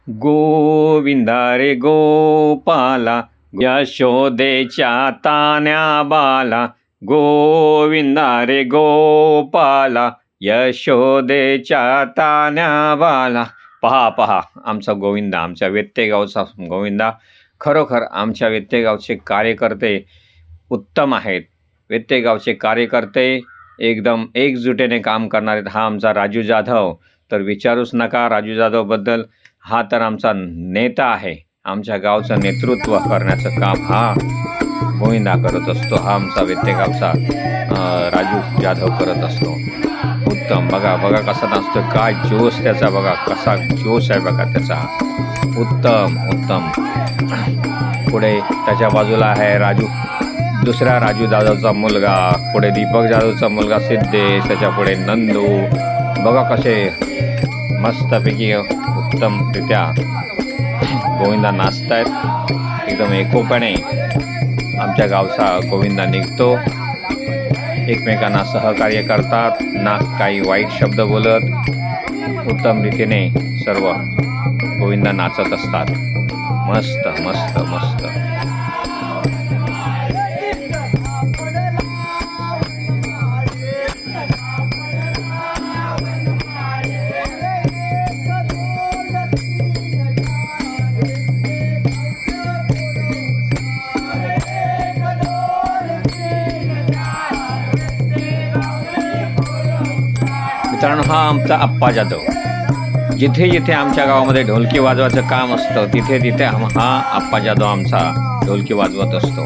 गोविंदा रे गोपाला यशोदेच्या तान्या बाला, गोविंदा रे गोपाला यशोदेच्या तान्या बाला. पहा पहा आमचा गोविंदा, आमच्या वेत्तेगावचा गोविंदा. खरोखर आमच्या वेत्तेगावचे कार्यकर्ते उत्तम आहेत. वेत्तेगावचे कार्यकर्ते एकदम एकजुटीने काम करणारे. हा आमचा राजू जाधव तर विचारूच नका. राजू जाधवबद्दल हा तर आमचा नेता आहे. आमच्या गावचं नेतृत्व करण्याचं काम हा गोविंदा करत असतो. हा आमचा वेत्तेगावचा राजू जाधव करत असतो. उत्तम. बघा बघा कसा नाचतो, काय जोश त्याचा, बघा कसा जोश आहे बघा त्याचा. उत्तम उत्तम. पुढे त्याच्या बाजूला आहे राजू, दुसऱ्या राजू जाधवचा मुलगा. पुढे दीपक जाधवचा मुलगा सिद्धेश. त्याच्या पुढे नंदू. बघा कसे मस्तपैकी उत्तमरित्या गोविंदा नाचतायत. एकदम एकोप्याने आमच्या गावचा गोविंदा निघतो. एकमेकांना सहकार्य करतात, ना काही वाईट शब्द बोलत. उत्तम रीतीने सर्व गोविंदा नाचत असतात. मस्त मस्त मस्त. मित्रांनो, हा आमचा आप्पा जाधव. जिथे जिथे आमच्या गावामध्ये ढोलकी वाजवायचं काम असतं तिथे तिथे हा आप्पा जाधव आमचा ढोलकी वाजवत असतो.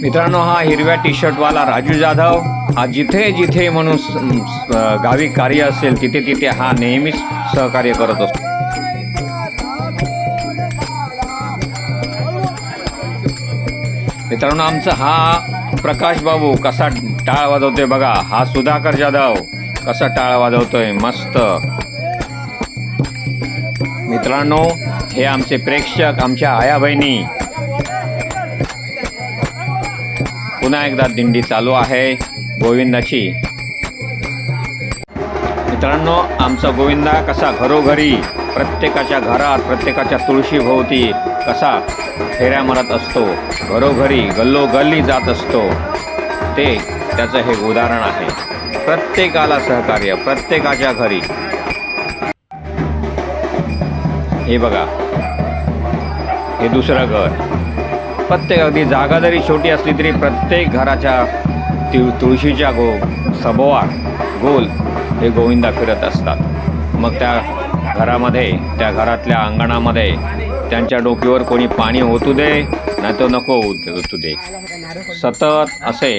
मित्रांनो, हा हिरव्या टी शर्टवाला राजू जाधव हा जिथे जिथे म्हणून गावी कार्य असेल तिथे तिथे हा नेहमीच सहकार्य करत असतो. मित्रांनो, आमचा हा प्रकाश बाबू कसा टाळ वाजवतोय बघा. हा सुधाकर जाधव कसा टाळ वाजवतोय, मस्त. मित्रांनो, हे आमचे प्रेक्षक, आमच्या आया बहिणी. पुन्हा एकदा दिंडी चालू आहे गोविंदाची. मित्रांनो, आमचा गोविंदा कसा घरोघरी, प्रत्येकाच्या घरात, प्रत्येकाच्या तुळशीभोवती कसा फेऱ्या मारत असतो, घरोघरी गल्लोगल्ली जात असतो. ते त्याचं हे उदाहरण आहे. प्रत्येकाला सहकार्य, प्रत्येकाच्या घरी. हे बघा, हे दुसरं घर. प्रत्येक अगदी जागा जरी छोटी असली तरी प्रत्येक घराच्या तुळशीच्या सभोवार गोल हे गोविंदा फिरत असतात. मग त्या घरामध्ये, त्या घरातल्या अंगणामध्ये त्यांच्या डोक्यावर कोणी पाणी ओतू दे, नाही तर नको ओतू दे. सतत असे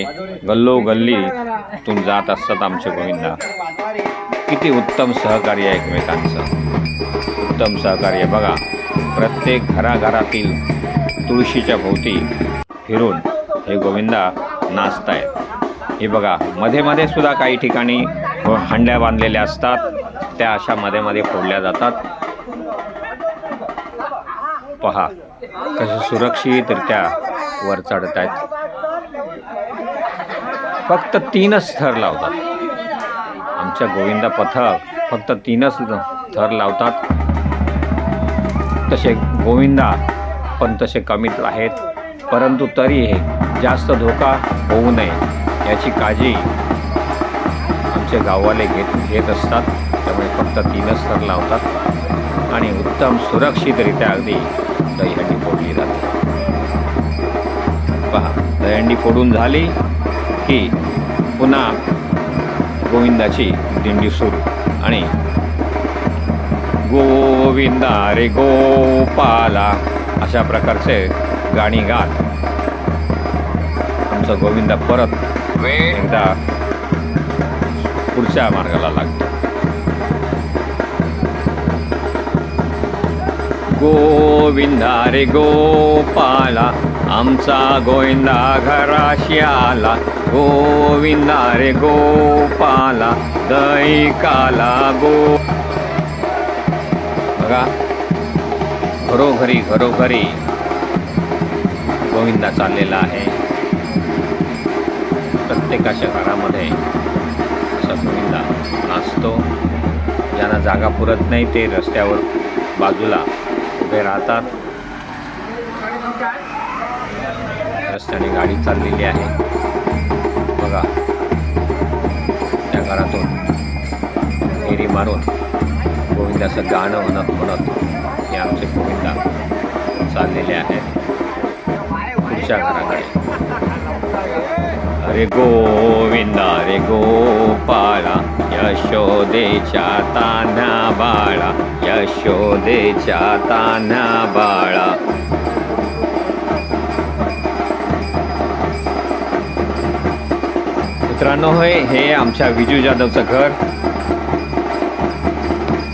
गल्लोगल्लीतून जात असतात आमचे गोविंदा. किती उत्तम सहकार्य आहे एकमेकांचं, उत्तम सहकार्य. बघा, प्रत्येक घराघरातील तुळशीच्या भोवती फिरून हे गोविंदा नाचतायत. हे बघा, मध्ये मध्ये सुद्धा काही ठिकाणी हंड्या बांधलेल्या असतात, त्या अशा मध्ये मध्ये फोडल्या जातात. पहा कसे सुरक्षितरित्या वर चढत आहेत. फक्त 3च थर लावतात आमच्या गोविंदा पथक, फक्त 3च थर लावतात. तसे गोविंदा पण तसे कमीच आहेत, परंतु तरी हे जास्त धोका होऊ नये याची काळजी आमचे गाववाले घेत असतात. त्यामुळे फक्त 3च थर लावतात आणि उत्तम सुरक्षितरित्या अगदी दहीहंडी फोडली जाते. पहा, दहीहंडी फोडून झाली की पुन्हा गोविंदाची दिंडी सुरू आणि गोविंदा रे गोपाला अशा प्रकारचे गाणी गात आमचा गोविंदा परत एकदा पुढच्या मार्गाला लागतो. गोविंदा रे गोपाला आमचा गोविंदा घराशी आला, गोविंदा रे गोपाला दैकाला गो. बघा, घरोघरी घरोघरी गोविंदा चाललेला आहे. प्रत्येकाच्या घरामध्ये असा गोविंदा नाचतो. ज्यांना जागा पुरत नाही ते रस्त्यावर बाजूला उभे राहतात. रस्त्याने गाडी चाललेली आहे बघा. त्या घरातून फेरी मारून गोविंदाचं गाणं म्हणत म्हणत हे आमचे गोविंदा चाललेले आहेत पुढच्या घराकडे. अरे गोविंदा रे गोपाळा, यशोदेच्या तान्हा बाळा, यशोदेच्या तान्हा बाळा. मित्रांनो, हे आमच्या विजू जाधवचं घर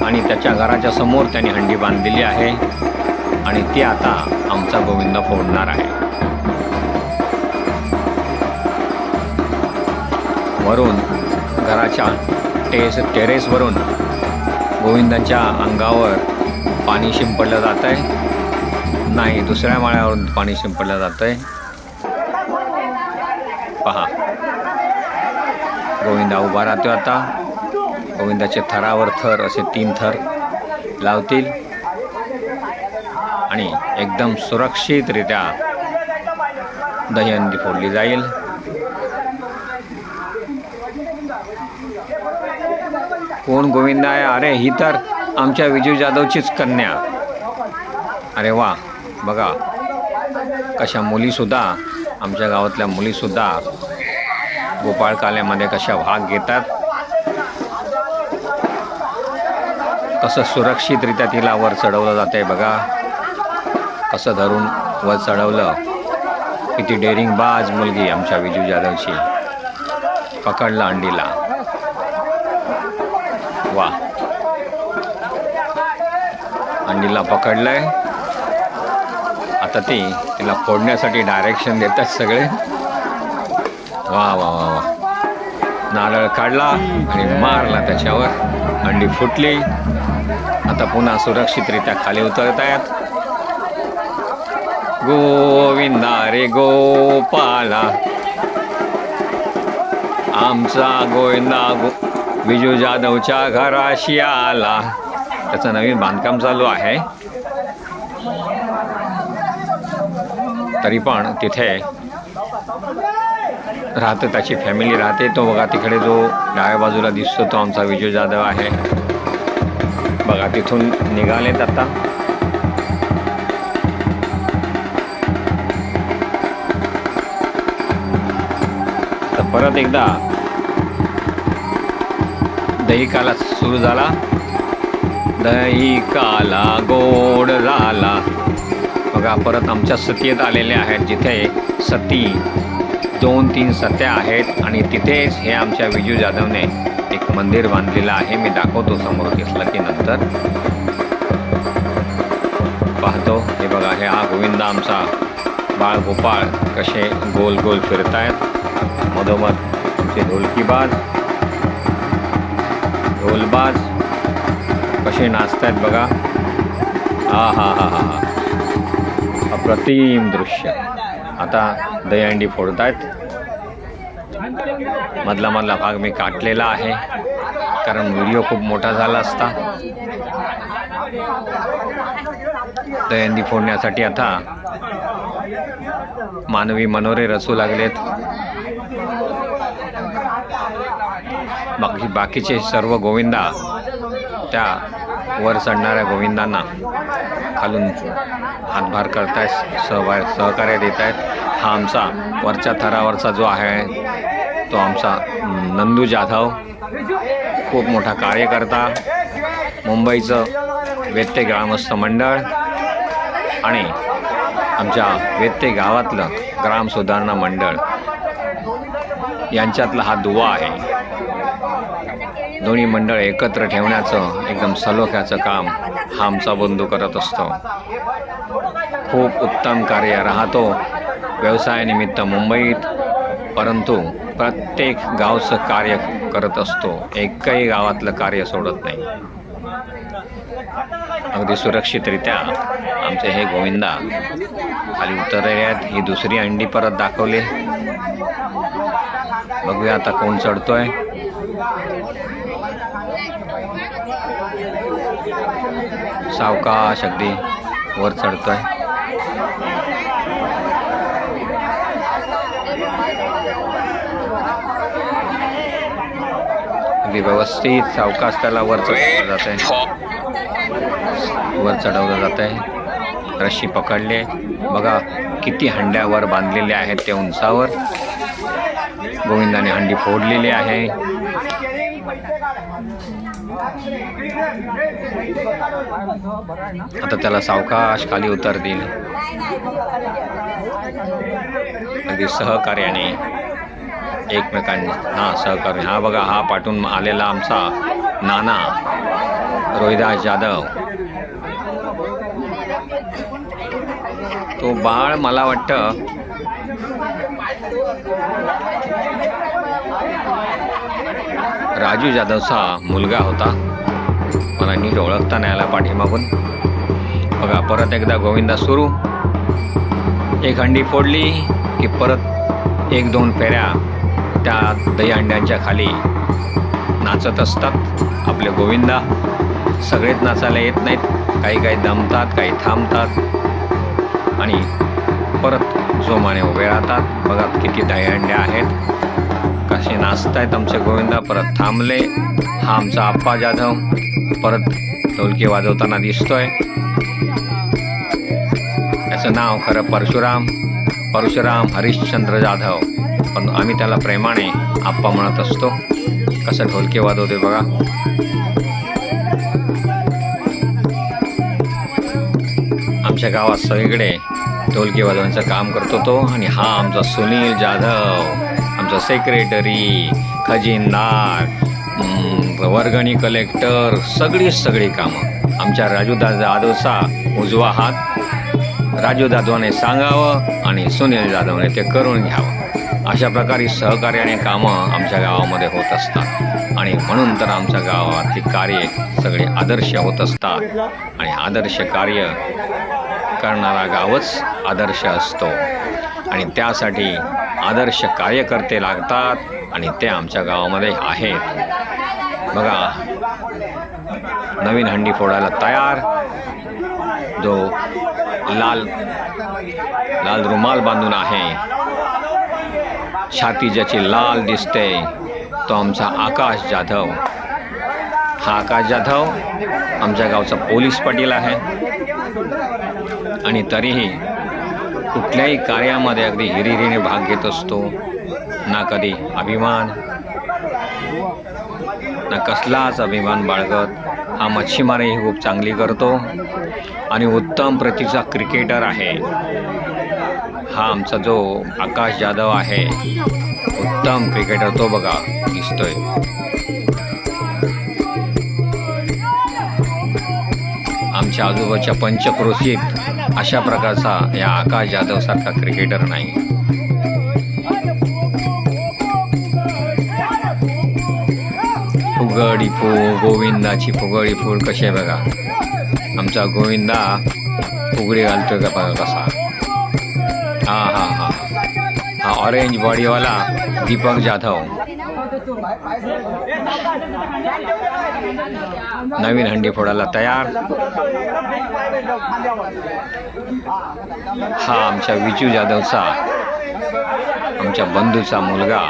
आणि त्याच्या घराच्या समोर त्यांनी हंडी बांधलेली आहे आणि ती आता आमचा गोविंद फोडणार आहे. वरून घराच्या टेरेसवरून गोविंदाच्या अंगावर पाणी शिंपडलं जात आहे. नाही, दुसऱ्या माळ्यावरून पाणी शिंपडलं जात आहे. पहा, गोविंदा उभा राहतो. आता गोविंदाचे थरावर थर असे 3 थर लावतील आणि एकदम सुरक्षितरित्या दहीहंडी फोडली जाईल. कोण गोविंदा आहे? अरे ही तर आमच्या विजू जाधवचीच कन्या. अरे वा, बघा कशा मुलीसुद्धा, आमच्या गावातल्या मुलीसुद्धा गोपाळकाल्यामध्ये कशा भाग घेतात. कसं सुरक्षितरित्या तिला वर चढवलं जात आहे बघा. कसं धरून वर चढवलं. किती डेअरिंगबाज मुलगी आमच्या विजू जाधवची. पकडलं अंडीला. वा, अंडीला पकडलंय. आता तिला फोडण्यासाठी डायरेक्शन देतात सगळे. वा वा वा वा. नारळ काढला आणि मारला त्याच्यावर. अंडी फुटली. आता पुन्हा सुरक्षितरित्या खाली उतरत आहेत. गोविंदा रे गोपाळा, आमचा गोविंदा विजू जाधवच्या घराशी आला. त्याचं नवीन बांधकाम चालू आहे. तरी पण तिथे राहतं, त्याची फॅमिली राहते. तो बघा तिकडे जो डाव्या बाजूला दिसतो तो आमचा विजू जाधव आहे बघा. तिथून निघालेत आता. तर परत एकदा दही काला सुरू झाला. दही काला गोड झाला बघा. परत आमच्या सतीयेत आलेले आहेत, जिथे सती 2-3 सत्या आहेत आणि तिथेच हे आमच्या विजू जाधवने एक मंदिर बांधलेलं आहे. मी दाखवतो समोर दिसलं की नंतर. पाहतो हे बघा. हे हा गोविंदा आमचा बाळ गोपाळ कसे गोल गोल फिरतायत. मधोमध आमचे ढोलकीबाज, ढोलबाज कसे नाचतायत बघा. हा हा हा हा हा, अप्रतिम दृश्य. आता दहीहंडी फोडतायत. मधला भाग मी काटलेला आहे कारण व्हिडिओ खूप मोठा झाला असता. दहीहंडी फोडण्यासाठी आता मानवी मनोरे रचू लागलेत. बाकीचे सर्व गोविंदा त्या वर चढणाऱ्या गोविंदांना खालून हातभार करतायत, सहकार्य देत आहेत. हा आमचा वरच्या थरावरचा जो आहे तो आमचा नंदू जाधव, खूप मोठा कार्यकर्ता. मुंबईचं वेत्ते ग्रामस्थ मंडळ आणि आमच्या वेत्ते गावातलं ग्राम सुधारणा मंडळ यांच्यातला हा दुवा आहे. दोन्ही मंडळ एकत्र ठेवण्याचं एकदम सलोख्याचं काम हा आमचा बंधू करत असतो. खूप उत्तम कार्य. राहतो व्यवसायानिमित्त मुंबईत, परंतु प्रत्येक गावचं कार्य करत असतो. एकही गावातलं कार्य सोडत नाही. अगदी सुरक्षितरित्या आमचे हे गोविंदा खाली उतरले आहेत. ही दुसरी अंडी परत दाखवली. बघूया आता कोण चढतोय. सावकाश अगदी वर चढतोय. अगदी व्यवस्थित सावकाश त्याला वर चढवलं जात आहे. वर चढवलं जात आहे. रस्सी पकडली आहे. बघा किती हंड्यावर बांधलेले आहेत ते उंचावर. गोविंदाने हंडी फोडलेली आहे. आता त्याला सावकाश खाली उतरतील. अगदी सहकार्याने एकमेकांना सहकार्य. हा बघा हा पाठून आलेला आमचा नाना रोहिदास जाधव. तो बाळ मला वाटतं राजू जाधवचा मुलगा होता. मला नीट ओळखता नाही आला पाठीमागून. बघा परत एकदा गोविंदा सुरू. एक हंडी फोडली की परत 1-2 फेऱ्या त्या दहीहंड्यांच्या खाली नाचत असतात आपले गोविंदा. सगळेच नाचायला येत नाहीत. काही दमतात, काही थांबतात आणि परत जोमाने उभे राहतात. बघा किती दहीहंड्या आहेत. कसे नाचतायत आमचे गोविंदा. परत थांबले. हा आमचा आप्पा जाधव परत ढोलकी वाजवताना दिसतोय. त्याचं नाव खरं परशुराम हरिश्चंद्र जाधव, पण आम्ही त्याला प्रेमाने आप्पा म्हणत असतो. कसं ढोलकी वाजवते बघा. आमच्या गावात सगळीकडे ढोलकी वाजवण्याचं काम करतो तो. आणि हा आमचा सुनील जाधव, आमचा सेक्रेटरी, खजिनदार, वर्गणी कलेक्टर, सगळी कामं आमच्या राजूदास जाधवचा उजवा हात. राजू जाधवने सांगावं आणि सुनील जाधवने ते करून घ्यावं. अशा प्रकारे सहकार्याने कामं आमच्या गावामध्ये होत असतात. आणि म्हणून तर आमच्या गावातली कार्य सगळे आदर्श होत असतात. आणि आदर्श कार्य करणारा गावच आदर्श असतो. आणि त्यासाठी आदर्श कार्यकर्ते लागतात आणि ते आमच्या गावामध्ये आहेत. बघा नवीन हंडी फोडायला तयार. जो लाल रुमाल बांधून आहे, छाती ज्याची लाल दिसते, तो आमचा आकाश जाधव. हा आकाश जाधव आमच्या गावचा पोलीस पाटील आहे. आणि तरीही कुठल्याही कार्यामध्ये अगदी हिरिरीने भाग घेत असतो. ना कधी अभिमान, ना कसलाच अभिमान बाळगत. हा मच्छीमारीही खूप चांगली करतो आणि उत्तम प्रतीचा क्रिकेटर आहे. हा आमचा जो आकाश जाधव आहे, उत्तम क्रिकेटर. तो बघा दिसतोय. आमच्या आजूबाजूच्या पंचक्रोशीत अशा प्रकारचा या आकाश जाधव सारखा क्रिकेटर नाही. फुगडी फूल, गोविंदाची फुगडी फूल कशी आहे बघा. आमचा गोविंदा फुगडी घालतोय का बघा कसा. हा ऑरेंज बॉडीवाला दीपक जाधव. नवीन हंडी फोडायला तयार. हा आमच्या विजू जाधवचा, आमच्या बंधूचा मुलगा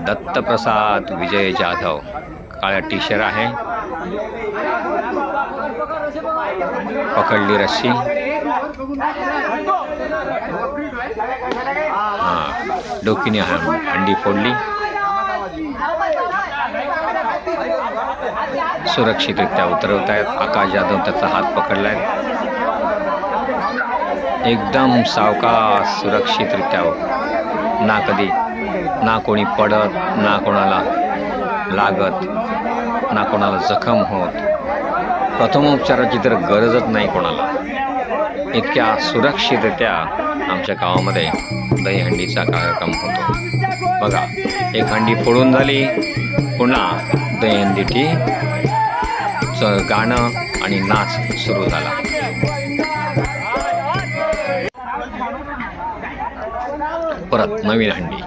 दत्तप्रसाद विजय जाधव. काळ्या टी-शर्ट आहे. पकडली रस्सी. डोकीने हंडी फोडली. सुरक्षितरित्या उतरवत आहेत. आकाश जाधव त्याचा हात पकडलाय. एकदम सावकाश सुरक्षितरित्या. ना कोणी पडत, ना कोणाला लागत, ना कोणाला जखम होत. प्रथमोपचाराची तर गरजच नाही कोणाला. इतक्या सुरक्षितरित्या आमच्या गावामध्ये दहीहंडीचा कार्यक्रम होतो. बघा एक हंडी फोडून झाली, पुन्हा दहीहंडीची गाणं आणि नाच सुरू झाला. परत नवीन हंडी.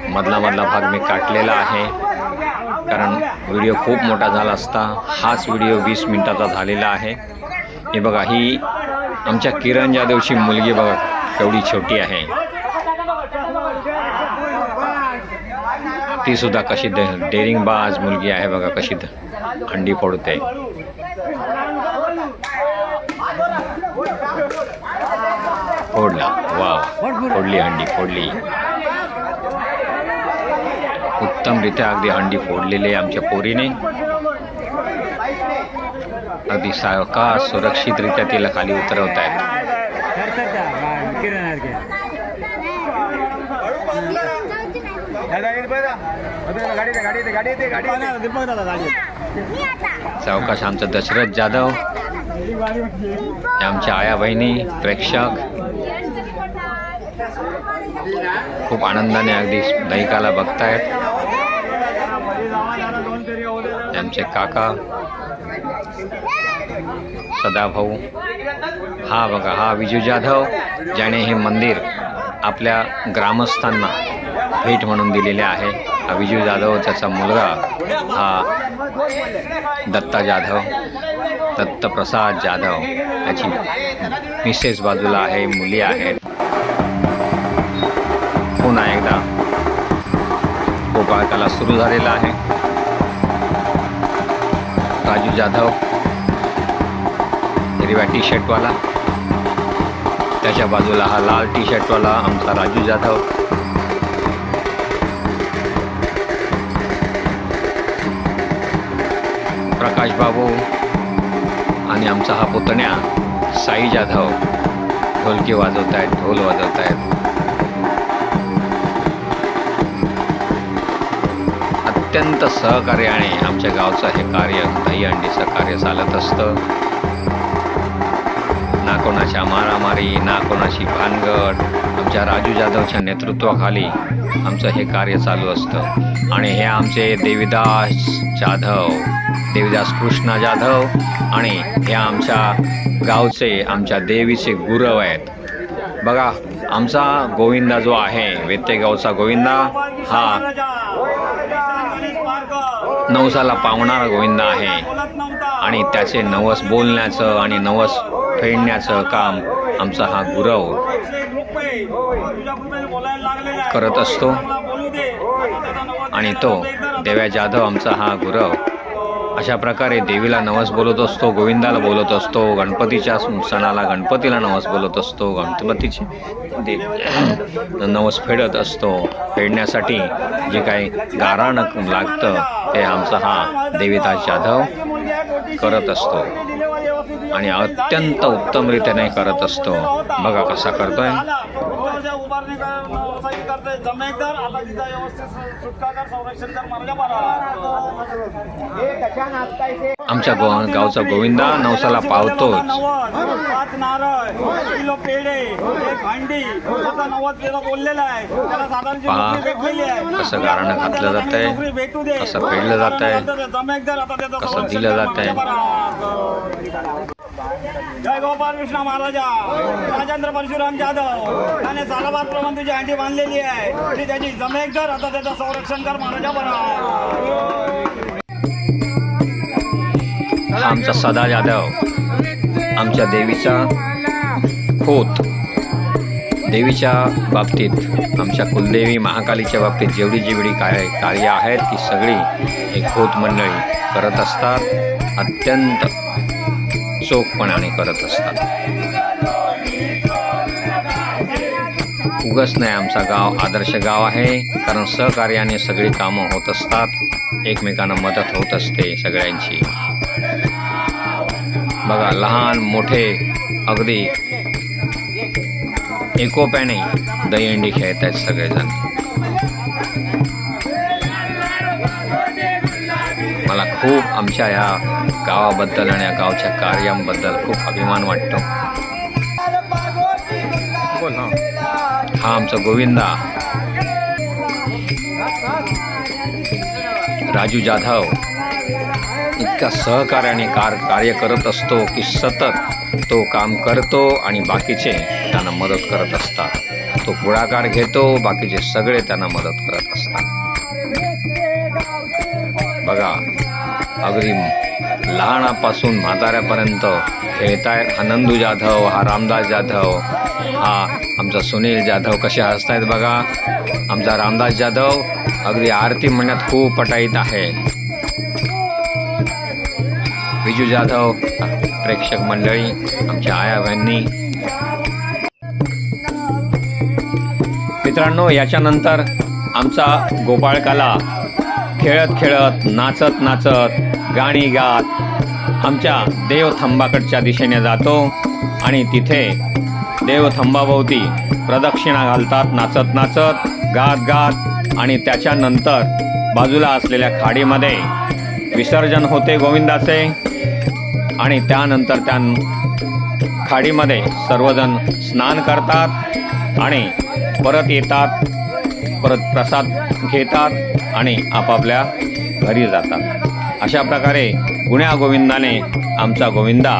मधला भाग मी काटलेला आहे, कारण व्हिडिओ खूप मोठा झाला असता. हाच व्हिडिओ 20 मिनिटाचा झालेला आहे. हे बघा, ही आमच्या किरण जाधवची मुलगी बघा केवढी छोटी आहे. ती सुद्धा कशी डेरिंगबाज मुलगी आहे बघा, कशी हंडी फोडते. फोडला, वाव, फोडली हंडी, फोडली. उत्तमरित्या अगदी हंडी फोडलेली आमच्या पोरीने. अगदी सावकाश सुरक्षितरित्या तिला खाली उतरवत आहेत. सावकाश आमचा दशरथ जाधव, आमच्या आया बहिणी, प्रेक्षक खूप आनंदाने अगदी दैकाला बघतायत. आमचे काका सदाभाऊ, हा बघा, हा विजू जाधव, ज्याने हे मंदिर आपल्या ग्रामस्थांना भेट म्हणून दिलेले आहे. हा विजू जाधव, त्याचा मुलगा हा दत्ता जाधव, दत्तप्रसाद जाधव, त्याची मिसेस बाजूला आहे, मुली आहेत. पुन्हा एकदा गोपाळकाला सुरू झालेला आहे. राजू जाधव हिरव्या टी शर्टवाला, त्याच्या बाजूला हा लाल टी शर्टवाला आमचा राजू जाधव. प्रकाश बाबू आणि आमचा हा पुतण्या साई जाधव ढोलकी वाजवत आहेत, ढोल वाजवत आहेत. अत्यंत सहकार्याने आमच्या गावचं हे कार्य, दहीहंडीचं कार्य चालत असतं. ना कोणाच्या मारामारी, ना कोणाची भानगड. आमच्या राजू जाधवच्या नेतृत्वाखाली आमचं हे कार्य चालू असतं. आणि हे आमचे देवीदास जाधव, देवीदास कृष्णा जाधव, आणि हे आमच्या गावचे, आमच्या देवीचे गुरव आहेत. बघा, आमचा गोविंदा जो आहे, वेतेगावचा गोविंदा, हा नवसाला पावणारा गोविंदा आहे. आणि त्याचे नवस बोलण्याचं आणि नवस फेडण्याचं काम आमचा हा गुरव करत असतो. आणि तो देव्या जाधव, आमचा हा गुरव, अशा प्रकारे देवीला नवस बोलत असतो, गोविंदाला बोलत असतो, गणपतीच्या सणाला गणपतीला नवस बोलत असतो, गणपतीचे नवस फेडत असतो. फेडण्यासाठी जे काही गाराणं लागतं ते आमचा हा देवीदास जाधव करत असतो. आणि अत्यंत उत्तमरित्याने करत असतो. बघा कसा करतोय. आमच्या गावचा गोविंदा नवसाला पावतोच. पहा कसं गारणं घातलं जात आहे, कसं फेडलं जात आहे, कसं दिलं जात आहे. जय गोपाल कृष्णा महाराजा. राजेंद्र परशुराम जाधव याने सालाबाद प्रमाण तुझी हंडी बांधलेली आहे, ती त्याची जमेक कर, आता त्याचं संरक्षण कर महाराजा. बरा आमचा सदा जाधव, आमच्या देवीचा खोत, देवीच्या बाबतीत, आमच्या कुलदेवी महाकालीच्या बाबतीत जेवढी कार्य आहेत ती सगळी हे खोत मंडळी करत असतात. अत्यंत चोखपणाने करत असतात. उगाच नाही, आमचा गाव आदर्श गाव आहे, कारण सहकार्याने सगळी कामं होत असतात, एकमेकांना मदत होत असते सगळ्यांची. बघा, लहान मोठे अगदी एकोप्याने दहीहंडी खेळत आहेत सगळेजण. मला खूप आमच्या या गावाबद्दल आणि या गावच्या कार्यांबद्दल खूप अभिमान वाटतो. हा आमचा गोविंदा राजू जाधव इतका सहकार्याने कार्य करत असतो की सतत तो काम करतो आणि बाकीचे त्यांना मदत करत असतात. तो पुढाकार घेतो, बाकीचे सगळे त्यांना मदत करत असतात. बघा, अगदी लहानापासून म्हाताऱ्यापर्यंत खेळतायत. हा नंदू जाधव, हा रामदास जाधव, हा आमचा सुनील जाधव कसे हसतायत बघा. आमचा रामदास जाधव अगदी आरती म्हणण्यात खूप पटाईत आहे. विजू जाधव, प्रेक्षक मंडळी, आमच्या आया बहिणी. मित्रांनो, याच्यानंतर आमचा गोपाळकाला खेळत खेळत, नाचत नाचत, गाणी गात आमच्या देवथंबाकडच्या दिशेने जातो आणि तिथे देवथंबाभोवती प्रदक्षिणा घालतात, नाचत नाचत, गात गात. आणि त्याच्यानंतर बाजूला असलेल्या खाडीमध्ये विसर्जन होते गोविंदाचे. आणि त्यानंतर त्या खाडीमध्ये सर्वजण स्नान करतात आणि परत येतात, परत प्रसाद घेतात आणि आपापल्या घरी जातात. अशा प्रकारे गुण्या गोविंदाने आमचा गोविंदा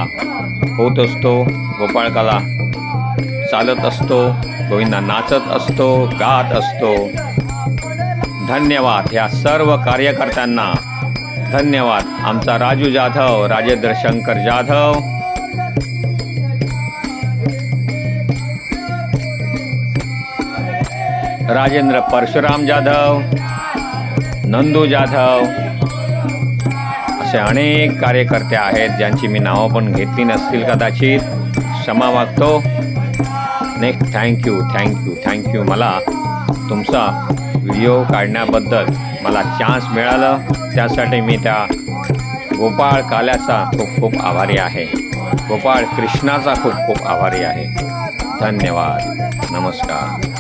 होत असतो. गोपाळकाला चालत असतो, गोविंदा नाचत असतो, गात असतो. धन्यवाद ह्या सर्व कार्यकर्त्यांना. धन्यवाद आमचा राजू जाधव, राजेंद्र शंकर जाधव, राजेंद्र परशुराम जाधव, नंदू जाधव, असे अनेक कार्यकर्ते आहेत ज्यांची मी नावं पण घेतली नसतील कदाचित. क्षमा मागतो. नेक्स्ट थँक्यू मला तुमचा व्हिडिओ काढण्याबद्दल मला चान्स मिळालं, त्यासाठी मी त्या गोपाळ काल्याचा खूप खूप आभारी आहे. गोपाळ कृष्णाचा खूप खूप आभारी आहे. धन्यवाद. नमस्कार.